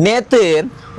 நேத்து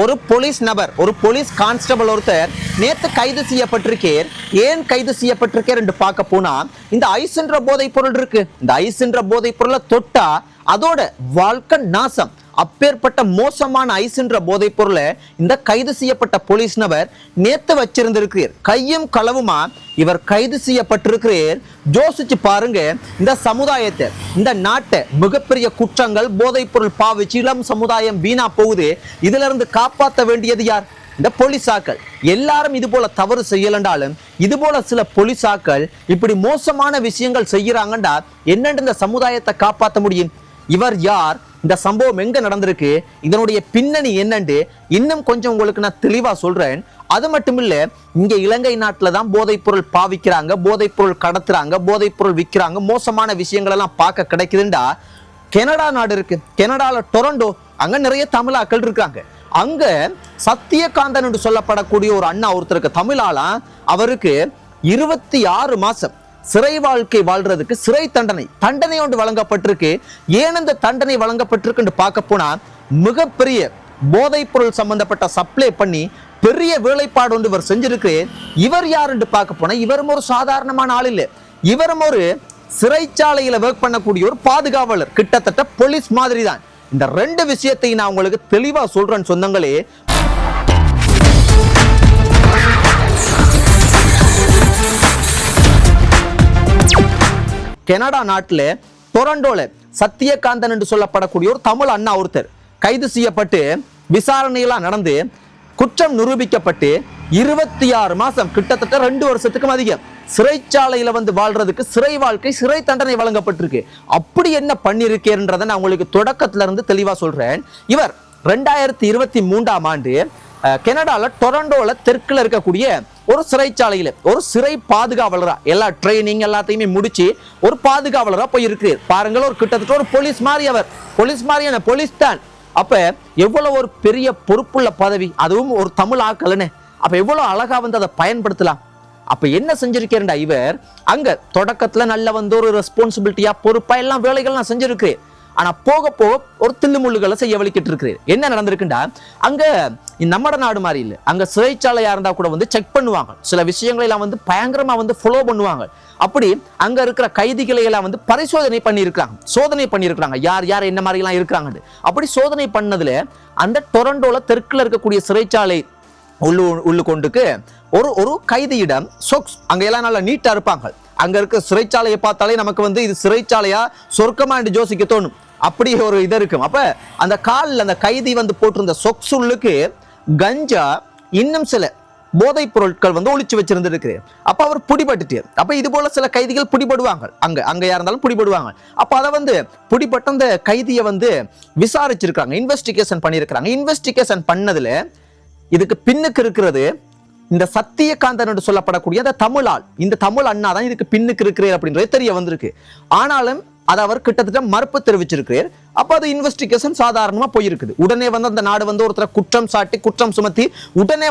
ஒரு போலீஸ் நபர், ஒரு போலீஸ் கான்ஸ்டபிள் ஒருத்தர் நேத்து கைது செய்யப்பட்டிருக்கார். ஏன் கைது செய்யப்பட்டிருக்கார் என்று பார்க்க போனா, இந்த ஐஸ் என்ற போதைப் பொருள் இருக்கு. இந்த ஐஸ் என்ற போதைப் பொருளை தொட்டா அதோட வாழ்க்கை நாசம். அப்பேற்பட்ட மோசமான ஐஸ் என்ற போதைப் பொருளை இந்த கைது செய்யப்பட்ட போலீஸ் நபர் நேத்து வச்சிருந்திருக்கிறார். கையும் களவுமா இவர் கைது செய்யப்பட்டிருக்கிறார். யோசிச்சு பாருங்க, இந்த சமுதாயத்தை, இந்த நாட்டை மிகப்பெரிய குற்றங்கள், போதைப் பொருள் பாவிச்சு இளம் சமுதாயம் வீணா போகுது. இதுல இருந்து காப்பாற்ற வேண்டியது யார்? இந்த போலீசாக்கள். எல்லாரும் இது போல தவறு செய்யலண்டாலும் இது போல சில போலீசாக்கள் இப்படி மோசமான விஷயங்கள் செய்யறாங்கண்டா என்னென்று இந்த சமுதாயத்தை காப்பாற்ற முடியும்? இவர் யார்? இந்த சம்பவம் எங்க நடந்திருக்கு? இதனுடைய பின்னணி என்னன்னு இன்னும் கொஞ்சம் உங்களுக்கு நான் தெளிவா சொல்றேன். அது மட்டும் இல்ல, இங்க இலங்கை நாட்டுல தான் போதைப் பொருள் பாவிக்கிறாங்க, போதைப் பொருள் கடத்துறாங்க, போதைப் பொருள் விற்கிறாங்க, மோசமான விஷயங்கள் எல்லாம் பார்க்க கிடைக்குதுண்டா கனடா நாடு இருக்கு. கனடால டொரண்டோ, அங்க நிறைய தமிழாக்கள் இருக்காங்க. அங்க சத்தியகாந்தன் என்று சொல்லப்படக்கூடிய ஒரு அண்ணா ஒருத்தருக்கு, தமிழாலாம், அவருக்கு 26 மாசம் சிறை வாழ்க்கை வாழ்றதுக்கு சிறை தண்டனை ஒன்று வழங்கப்பட்டிருக்கு. ஏன் இந்த தண்டனை வழங்கப்பட்டிருக்கு பார்க்க போனா, மிகப்பெரிய போதைப் பொருள் சம்பந்தப்பட்ட சப்ளை பண்ணி பெரிய வேலைப்பாடு ஒன்று இவர் செஞ்சிருக்கு. இவர் யார் என்று பார்க்க போனா, இவரும் ஒரு சாதாரணமான ஆள் இல்லை. இவரும் ஒரு சிறைச்சாலையில ஒர்க் பண்ணக்கூடிய ஒரு பாதுகாவலர், கிட்டத்தட்ட போலீஸ் மாதிரி தான். இந்த ரெண்டு விஷயத்தையும் நான் உங்களுக்கு தெளிவா சொல்றேன் சொந்தங்களே. கனடா நாட்டுல டொரண்டோல சத்தியகாந்தன் என்று சொல்லப்படக்கூடிய ஒரு தமிழ் அண்ணா ஒருத்தர் கைது செய்யப்பட்டு விசாரணையெல்லாம் நடந்து குற்றம் நிரூபிக்கப்பட்டு 26 மாசம், கிட்டத்தட்ட 2 வருஷத்துக்கும் அதிகம் சிறைச்சாலையில வாழ்றதுக்கு சிறை வாழ்க்கை, சிறை தண்டனை வழங்கப்பட்டிருக்கு. அப்படி என்ன பண்ணிருக்கேன்றதை நான் உங்களுக்கு தொடக்கத்துல இருந்து தெளிவா சொல்றேன். இவர் 2023ஆம் ஆண்டு கனடால டொரண்டோல தெற்குல இருக்கக்கூடிய ஒரு சிறைச்சாலையில ஒரு சிறை பாதுகாவலரா, எல்லா ட்ரைனிங் எல்லாத்தையுமே முடிச்சு ஒரு பாதுகாவலரா போயிருக்கிறார். பாருங்கள், ஒரு கிட்டத்தட்ட ஒரு போலீஸ் மாதிரி. அவர் போலீஸ் மாதிரியான போலீஸ் தான். அப்ப எவ்வளவு ஒரு பெரிய பொறுப்புள்ள பதவி, அதுவும் ஒரு தமிழ் ஆக்கலன்னு. அப்ப எவ்வளவு அழகா அதை பயன்படுத்தலாம். அப்ப என்ன செஞ்சிருக்கேன்டா, இவர் அங்க தொடக்கத்துல நல்ல ஒரு ரெஸ்பான்சிபிலிட்டியா, பொறுப்பா எல்லாம் வேலைகள்லாம் செஞ்சிருக்கு. ஆனா போக போக ஒரு தில்லுமுள்ளுகளை செய்ய வலிக்கிட்டு இருக்கு. என்ன நடந்திருக்குண்டா, அங்க நம்ம நாடு மாதிரி இல்லை. அங்க சிறைச்சாலையா இருந்தா கூட செக் பண்ணுவாங்க, சில விஷயங்களை எல்லாம் பயங்கரமா ஃபாலோ பண்ணுவாங்க. அப்படி அங்க இருக்கிற கைதிகளை எல்லாம் பரிசோதனை பண்ணியிருக்காங்க, சோதனை பண்ணியிருக்காங்க, யார் யார் என்ன மாதிரி எல்லாம் இருக்கிறாங்க. அப்படி சோதனை பண்ணதுல அந்த டொரண்டோல தெற்குல இருக்கக்கூடிய சிறைச்சாலை உள்ளு கொண்டுக்கு ஒரு கைதியிடம் சொக்ஸ் அங்க எல்லாம் நல்லா நீட்டா இருப்பாங்க. அங்க இருக்க சிறைச்சாலையை பார்த்தாலே நமக்கு இது சிறைச்சாலையா சொர்க்கமா என்று யோசிக்க தோணும். அப்படி ஒரு இது இருக்கும். அப்ப அந்த காலில் அந்த கைதி போட்டிருந்த சொக்ஸ் உள்ளுக்கு கஞ்சா, இன்னும் சில போதைப் பொருட்கள் ஒளிச்சு வச்சிருந்திருக்கு. அப்ப அவர் பிடிபட்டுட்டு, அப்ப இது போல சில கைதிகள் பிடிபடுவாங்க, அங்க யார் இருந்தாலும் பிடிபடுவாங்க. அப்ப அதை பிடிபட்ட அந்த கைதியை விசாரிச்சிருக்காங்க, இன்வெஸ்டிகேஷன் பண்ணியிருக்கிறாங்க. இன்வெஸ்டிகேஷன் பண்ணதுல இதுக்கு பின்னுக்கு இருக்கிறது இந்த சத்தியகாந்தன் என்று சொல்லப்படக்கூடிய அந்த தமிழ் ஆள், இந்த தமிழ் அண்ணா தான் இதுக்கு பின்னுக்கு இருக்கிறார் அப்படின்றது தெரிய வந்திருக்கு. ஆனாலும் அதை அவர் கிட்டத்தட்ட மறுப்பு தெரிவிச்சிருக்கிறார். அப்ப அது இன்வெஸ்டிகேஷன் சாதாரணமா போயிருக்குது. உடனே அந்த நாடு ஒருத்தரை குற்றம் சாட்டி, குற்றம் சுமத்தி உடனே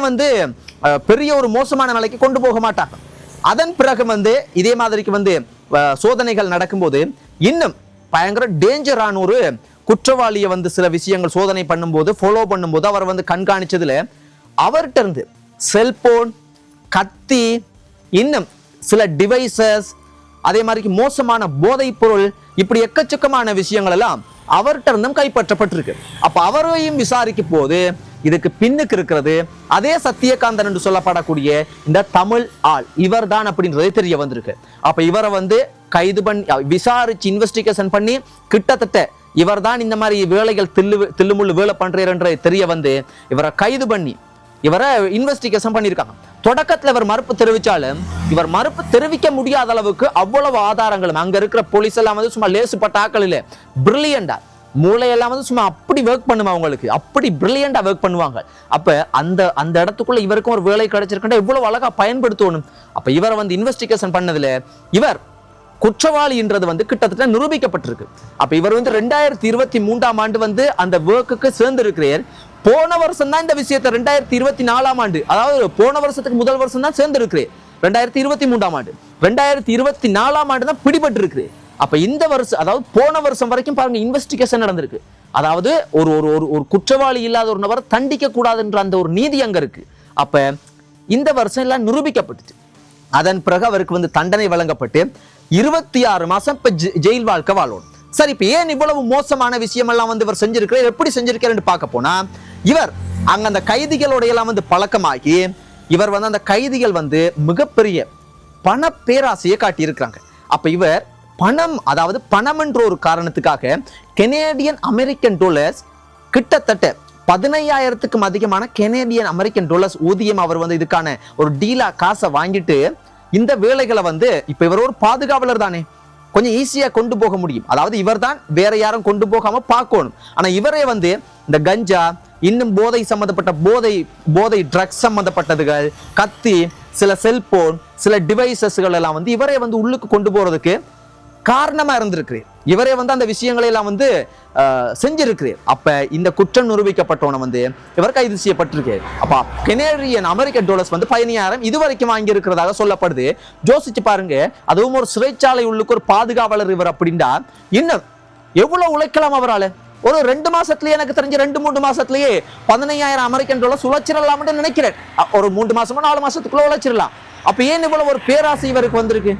பெரிய ஒரு மோசமான நிலைக்கு கொண்டு போக மாட்டாங்க. அதன் பிறகு இதே மாதிரிக்கு சோதனைகள் நடக்கும்போது இன்னும் பயங்கர டேஞ்சரான ஒரு குற்றவாளியை சில விஷயங்கள் சோதனை பண்ணும்போது, ஃபாலோ பண்ணும்போது அவர் கண்காணிச்சதுல அவர்கிட்ட இருந்து செல்போன், கத்தி, இன்னும் சில டிவைசஸ், அதே மாதிரி மோசமான போதைப் பொருள், இப்படி எக்கச்சக்கமான விஷயங்கள் எல்லாம் அவர்கிட்ட இருந்தும் கைப்பற்றப்பட்டிருக்கு. அப்ப அவரையும் விசாரிக்கும் போது இதுக்கு பின்னுக்கு இருக்கிறது அதே சத்தியகாந்தன் என்று சொல்லப்படக்கூடிய இந்த தமிழ் ஆள், இவர் தான் அப்படின்றதே தெரிய வந்திருக்கு. அப்ப இவரை கைது பண்ணி விசாரிச்சு இன்வெஸ்டிகேஷன் பண்ணி கிட்டத்தட்ட இவர் தான் இந்த மாதிரி வேலைகள் தில்லுமுள்ளு வேலை பண்றாருன்ற தெரிய இவரை கைது பண்ணி இவரை இன்வெஸ்டிகேஷன் பண்ணியிருக்காங்க. தொடக்கத்தில் இவர் மறுப்பு தெரிவிச்சாலும் இவர் மறுப்பு தெரிவிக்க முடியாத அளவுக்கு அவ்வளவு ஆதாரங்களும் அங்க இருக்கிற போலீஸ் எல்லாம் சும்மா லேசுப்பட்ட ஆக்கள் இல்லை, பிரில்லியண்டா மூளையெல்லாம் சும்மா அப்படி ஒர்க் பண்ணுவாங்க, அவங்களுக்கு அப்படி பிரில்லியண்டா ஒர்க் பண்ணுவாங்க. அப்ப அந்த இடத்துக்குள்ள இவருக்கும் ஒரு வேலை கிடைச்சிருக்கா, இவ்வளவு அழகா பயன்படுத்தணும். அப்ப இவரை இன்வெஸ்டிகேஷன் பண்ணதுல இவர் குற்றவாளி என்றது கிட்டத்தட்ட நிரூபிக்கப்பட்டிருக்கு. அப்ப இவர் 2023ஆம் ஆண்டு அந்த ஒர்க்குக்கு சேர்ந்து இருக்கிறார். போன வருஷம் தான் இந்த விஷயத்தை 2024ஆம் ஆண்டு, அதாவது போன வருஷத்துக்கு முதல் வருஷம் தான் சேர்ந்து இருக்கிறேன். 2023ஆம் ஆண்டு 2024ஆம் ஆண்டு தான் பிடிபட்டு இருக்கு. அப்ப இந்த வருஷம், அதாவது போன வருஷம் வரைக்கும் பாருங்க இன்வெஸ்டிகேஷன் நடந்திருக்கு. அதாவது ஒரு ஒரு ஒரு குற்றவாளி இல்லாத ஒரு நபரை தண்டிக்க கூடாதுன்ற அந்த ஒரு நீதி அங்க இருக்கு. அப்ப இந்த வருஷம் எல்லாம் நிரூபிக்கப்பட்டுச்சு. அதன் பிறகு அவருக்கு வந்து தண்டனை வழங்கப்பட்டு 26 மாசம் இப்ப ஜெயில் வாழ்க்கை வாழணும். சரி, இப்ப ஏன் இவ்வளவு மோசமான விஷயம் எல்லாம் வந்து இவர் செஞ்சிருக்கிறார், எப்படி செஞ்சிருக்காருன்னு பார்க்க போனா, இவர் அங்க அந்த கைதிகளோட எல்லாம் வந்து பழக்கமாகி இவர் வந்து அந்த கைதிகள் வந்து மிகப்பெரிய பண பேராசையை காட்டி இருக்கிறாங்க. அப்ப இவர் பணம், அதாவது பணம் என்ற ஒரு காரணத்துக்காக கெனேடியன் அமெரிக்கன் டாலர்ஸ் கிட்டத்தட்ட 15,000க்கும் அதிகமான கெனேடியன் அமெரிக்கன் டாலர்ஸ் ஊதியம் அவர் வந்து இதுக்கான ஒரு டீலா காசை வாங்கிட்டு இந்த வேலைகளை வந்து, இப்ப இவர் ஒரு பாதுகாவலர் தானே, கொஞ்சம் ஈஸியா கொண்டு போக முடியும். அதாவது இவர் தான் வேற யாரும் கொண்டு போகாம பார்க்கணும். ஆனா இவரே வந்து இந்த கஞ்சா, இன்னும் போதை சம்பந்தப்பட்ட போதை ட்ரக்ஸ் சம்பந்தப்பட்டதுகள், கத்தி, சில செல்போன், சில டிவைசஸ்கள் எல்லாம் வந்து இவரே வந்து உள்ளுக்கு கொண்டு போறதுக்கு காரணமா இருந்திருக்கிறேன். இவரே வந்து அந்த விஷயங்களை எல்லாம் வந்து செஞ்சிருக்கிறேன். அப்ப இந்த குற்றம் நிரூபிக்கப்பட்டவன வந்து இவர் கைது செய்யப்பட்டிருக்காரு. அப்ப கெனேடியன் அமெரிக்கன் டாலர்ஸ் வந்து 15,000 இதுவரைக்கும் வாங்கி இருக்கிறதாக சொல்லப்படுது. யோசிச்சு பாருங்க, அதுவும் ஒரு சிறைச்சாலை உள்ளுக்கு ஒரு பாதுகாவலர் இவர் அப்படின்னா இன்னும் எவ்வளவு உழைக்கலாம் அவரால். ஒரு 2 மாசத்துலயே, எனக்கு தெரிஞ்ச 2-3 மாசத்துலயே 15,000 அமெரிக்கன் டாலர்ஸ் உழைச்சிடலாம்னு நினைக்கிறேன். ஒரு 3 மாசமோ 4 மாசத்துக்குள்ள உழைச்சிடலாம். அப்ப ஏன் இவ்வளவு ஒரு பேராசை இவருக்கு வந்திருக்கு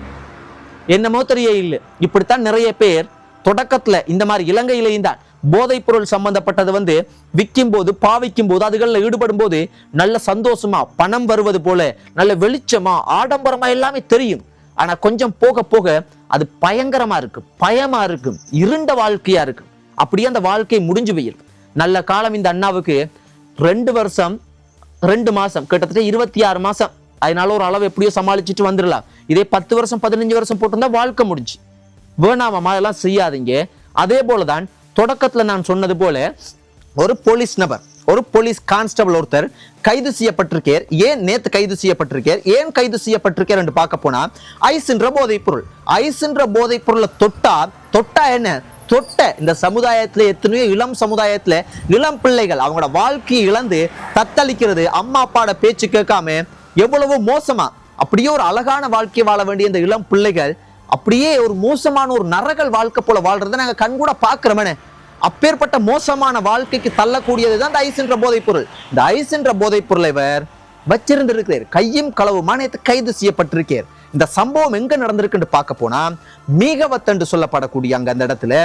என்னமோ தெரிய இல்லை. இப்படித்தான் நிறைய பேர் தொடக்கத்துல இந்த மாதிரி இலங்கையிலேயும் தான் போதைப் பொருள் சம்பந்தப்பட்டது வந்து விற்கும் போது, பாவிக்கும் போது, அதுகளில் ஈடுபடும் போது நல்ல சந்தோஷமா பணம் வருவது போல, நல்ல வெளிச்சமா, ஆடம்பரமா எல்லாமே தெரியும். ஆனா கொஞ்சம் போக போக அது பயங்கரமா இருக்கு, பயமா இருக்கும், இருண்ட வாழ்க்கையா இருக்கு. அப்படியே அந்த வாழ்க்கை முடிஞ்சு போயிருக்கு. நல்ல காலம் இந்த அண்ணாவுக்கு 2 வருஷம் 2 மாசம், கிட்டத்தட்ட 26 மாசம். அதனால ஒரு அளவு எப்படியோ சமாளிச்சுட்டு வந்துடலாம். இதே 10 வருஷம் 15 வருஷம் போட்டிருந்தா வாழ்க்கை முடிஞ்சு. வேணாமா, அதெல்லாம் செய்யாதீங்க. அதே போலதான் தொடக்கத்துல நான் சொன்னது போல ஒரு போலீஸ் நபர், ஒரு போலீஸ் கான்ஸ்டபிள் ஒருத்தர் கைது செய்யப்பட்டிருக்கார். ஏன் நேத்து கைது செய்யப்பட்டிருக்கார், ஏன் கைது செய்யப்பட்டிருக்கார் என்று பார்க்க போனா, ஐஸ் என்ற போதைப் பொருள், ஐஸ் என்ற போதைப் பொருளை தொட்டா என்ன, தொட்ட இந்த சமுதாயத்துல எத்தனையோ இளம் சமுதாயத்துல இளம் பிள்ளைகள் அவங்களோட வாழ்க்கையை இழந்து தத்தளிக்கிறது. அம்மா அப்பாட பேச்சு கேட்காம எவ்வளவோ மோசமா, அப்படியே ஒரு அழகான வாழ்க்கை வாழ வேண்டிய இந்த இளம் பிள்ளைகள் அப்படியே ஒரு மோசமான ஒரு நரகல் வாழ்க்கை போல வாழ்றதை நாங்க கண்கூட பாக்குறோமே. அப்பேற்பட்ட மோசமான வாழ்க்கைக்கு தள்ளக்கூடியதுதான் இந்த ஐஸ் என்ற போதைப் பொருள். இந்த ஐஸ் என்ற போதைப் பொருளை இவர் வச்சிருந்திருக்கிறார். கையும் களவுமா நேற்று கைது செய்யப்பட்டிருக்கார். இந்த சம்பவம் எங்க நடந்திருக்குன்னு பார்க்க போனா, மீகவத் என்று சொல்லப்படக்கூடிய அங்க அந்த இடத்துல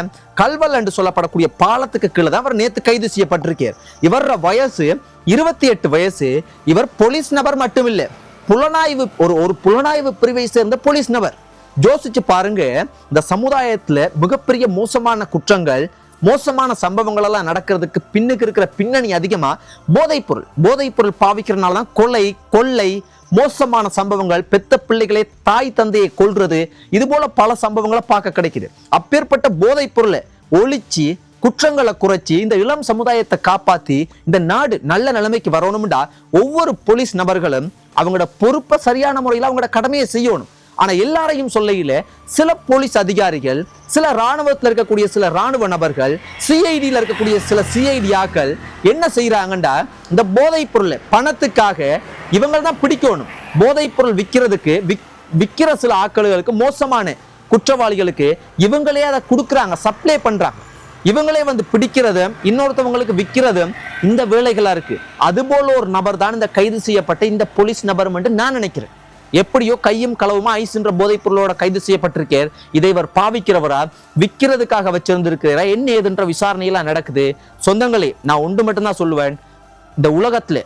கல்வல் என்று சொல்லப்படக்கூடிய பாலத்துக்கு கீழே தான் அவர் நேற்று கைது செய்யப்பட்டிருக்கார். இவர வயசு 28 வயசு. இவர் போலீஸ் நபர் மட்டுமில்லை, புலனாய்வு ஒரு புலனாய்வு பிரிவை சேர்ந்த போலீஸ் நபர். யோசிச்சு பாருங்க, இந்த சமுதாயத்துல மிகப்பெரிய மோசமான குற்றங்கள், மோசமான சம்பவங்கள் எல்லாம் நடக்கிறதுக்கு பின்னுக்கு இருக்கிற பின்னணி அதிகமா போதைப் பொருள் பாவிக்கிறதுனால தான் கொள்ளை, மோசமான சம்பவங்கள், பெத்த பிள்ளைகளை தாய் தந்தையை கொல்றது, இது போல பல சம்பவங்களை பார்க்க கிடைக்குது. அப்பேற்பட்ட போதைப் பொருளை ஒழிச்சு குற்றங்களை குறைச்சி இந்த இளம் சமுதாயத்தை காப்பாத்தி இந்த நாடு நல்ல நிலைமைக்கு வரணும்டா ஒவ்வொரு போலீஸ் நபர்களும் அவங்களோட பொறுப்பை சரியான முறையில் அவங்களோட கடமையை செய்யணும். ஆனா எல்லாரையும் சொல்லையில சில போலீஸ் அதிகாரிகள், சில ராணுவத்தில் இருக்கக்கூடிய சில ராணுவ நபர்கள், சிஐடியில் இருக்கக்கூடிய சில சிஐடி ஆக்கள் என்ன செய்யறாங்கண்டா, இந்த போதைப் பொருளை பணத்துக்காக இவங்க தான் பிடிக்கணும். போதைப் பொருள் விற்கிற சில ஆட்களுக்கு, மோசமான குற்றவாளிகளுக்கு இவங்களே அதை கொடுக்குறாங்க, சப்ளை பண்றாங்க. இவங்களே வந்து பிடிக்கிறதும் இன்னொருத்தவங்களுக்கு விற்கிறதும் இந்த வேலைகளா இருக்கு. அதுபோல ஒரு நபர் தான் இந்த கைது செய்யப்பட்ட இந்த போலீஸ் நபர் என்று நான் நினைக்கிறேன். எப்படியோ கையும் களவுமா ஐஸ் என்ற போதைப் பொருளோட கைது செய்யப்பட்டிருக்கார். இதை இவர் பாவிக்கிறவரா, விற்கிறதுக்காக வச்சிருந்திருக்கிறாரா, என்ன ஏதுன்ற விசாரணையெல்லாம் நடக்குது. சொந்தங்களே, நான் ஒன்று மட்டும்தான் சொல்லுவேன், இந்த உலகத்துல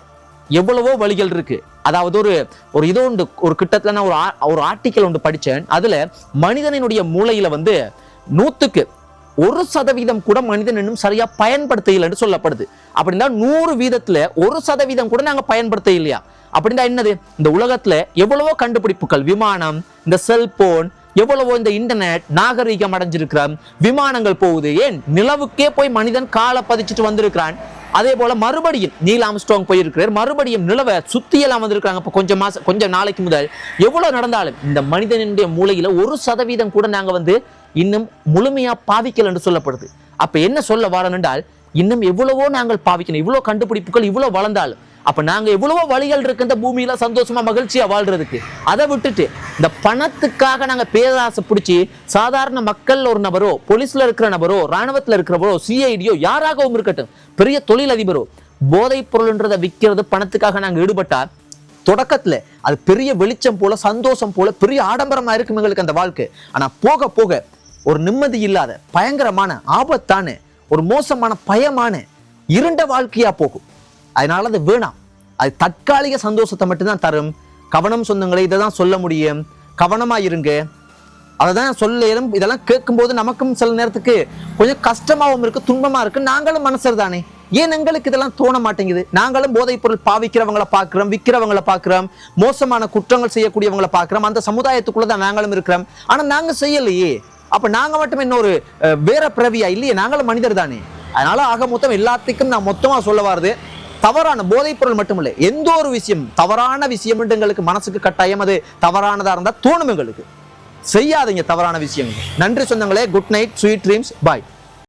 எவ்வளவோ வழிகள் இருக்கு. அதாவது ஒரு இதோ ஒரு கிட்டத்துல நான் ஒரு ஆர்டிக்கல் ஒன்று படித்தேன். அதுல மனிதனுடைய மூளையில வந்து 100க்கு 1% கூட மனிதன் இன்னும் சரியா பயன்படுத்த இல்லைன்னு சொல்லப்படுது. அப்படின்னா 100 வீதத்துல 1% கூட நாங்க பயன்படுத்த இல்லையா. அப்படின்னா என்னது, இந்த உலகத்துல எவ்வளவோ கண்டுபிடிப்புகள், விமானம், இந்த செல்போன், எவ்வளவோ இந்த இன்டர்நெட் நாகரீகம் அடைஞ்சிருக்கிறான், விமானங்கள் போகுது, ஏன் நிலவுக்கே போய் மனிதன் காலை பதிச்சுட்டு வந்திருக்கிறான். அதே போல மறுபடியும் நீல் ஆம்ஸ்ட்ராங் போயிருக்கிறார், மறுபடியும் நிலவை சுத்தியெல்லாம் வந்திருக்காங்க. இப்போ கொஞ்சம் நாளைக்கு முதல் எவ்வளவு நடந்தாலும் இந்த மனிதனுடைய மூளையில 1% கூட நாங்க வந்து இன்னும் முழுமையா பாவிக்கல் என்று சொல்லப்படுது. அப்ப என்ன சொல்ல வரணும் என்றால், இன்னும் எவ்வளவோ நாங்கள் பாவிக்கணும், இவ்வளவு கண்டுபிடிப்புகள் இவ்வளவு வளர்ந்தாலும் அப்ப நாங்க எவ்வளவோ வழிகள் இருக்கு இந்த பூமியில சந்தோஷமா மகிழ்ச்சியா வாழ்றதுக்கு. அதை விட்டுட்டு இந்த பணத்துக்காக நாங்க பேராசை பிடிச்சி சாதாரண மக்கள் ஒரு நபரோ, போலீஸ்ல இருக்கிற நபரோ, ராணுவத்துல இருக்கிறவரோ, சிஐடியோ யாராகவும் இருக்கட்டும், பெரிய தொழிலதிபரோ, போதைப் பொருள்ன்றதை விற்கிறது பணத்துக்காக நாங்க ஈடுபட்டா தொடக்கத்துல அது பெரிய வெளிச்சம் போல, சந்தோஷம் போல, பெரிய ஆடம்பரமா இருக்கும் எங்களுக்கு அந்த வாழ்க்கை. ஆனா போக போக ஒரு நிம்மதி இல்லாத, பயங்கரமான, ஆபத்தான, ஒரு மோசமான, பயமான, இருண்ட வாழ்க்கையா போகும். அதனால அது வேணாம். அது தற்காலிக சந்தோஷத்தை மட்டும்தான் தரும். கவனம் சொந்தங்களை இதை தான் சொல்ல முடியும். கவனமா இருங்க, அதை தான் சொல்ல. இதெல்லாம் கேட்கும்போது நமக்கும் சில நேரத்துக்கு கொஞ்சம் கஷ்டமாகவும் இருக்கு, துன்பமா இருக்கு. நாங்களும் மனசர் தானே, ஏன் எங்களுக்கு இதெல்லாம் தோண மாட்டேங்குது? நாங்களும் போதைப் பொருள் பாவிக்கிறவங்களை பார்க்கிறோம், விற்கிறவங்களை பார்க்கிறோம், மோசமான குற்றங்கள் செய்யக்கூடியவங்களை பார்க்கிறோம். அந்த சமுதாயத்துக்குள்ளதான் நாங்களும் இருக்கிறோம். ஆனா நாங்க செய்யலையே. அப்ப நாங்க மட்டும் இன்னொரு வேற பிறவியா இல்லையே? நாங்களும் மனிதர் தானே. அதனால ஆக மொத்தம் எல்லாத்துக்கும் நான் மொத்தமா சொல்ல வாருது, தவறான போதைப் பொருள் மட்டுமில்லை, எந்த ஒரு விஷயம் தவறான விஷயம் எங்களுக்கு மனசுக்கு கட்டாயம் அது தவறானதா இருந்தா தோணும் எங்களுக்கு. செய்யாதீங்க தவறான விஷயங்கள். நன்றி சொந்தங்களே. குட் நைட், ஸ்வீட் ட்ரீம்ஸ், பாய்.